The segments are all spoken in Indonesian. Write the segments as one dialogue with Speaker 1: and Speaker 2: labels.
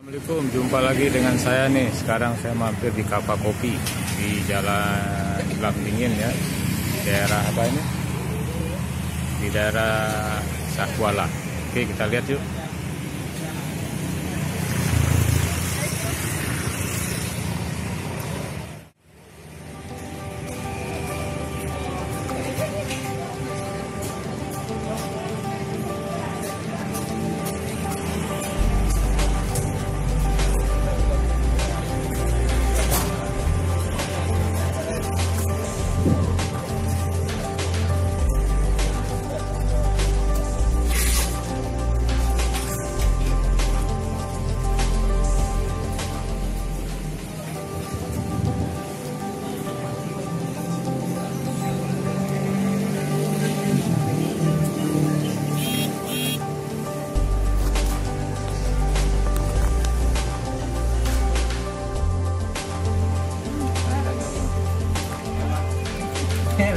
Speaker 1: Assalamualaikum, jumpa lagi dengan saya nih. Sekarang saya mampir di Kapal Kopi di Jalan Gelam Dingin ya. Daerah apa ini? Di daerah Sakwala. Oke, kita lihat yuk.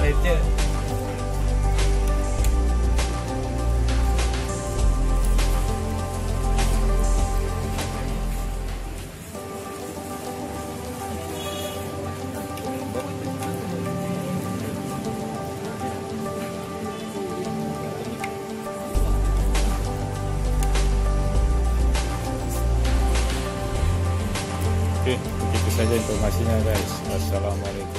Speaker 2: Lucu.
Speaker 1: Oke, begitu saja informasinya guys. Assalamualaikum.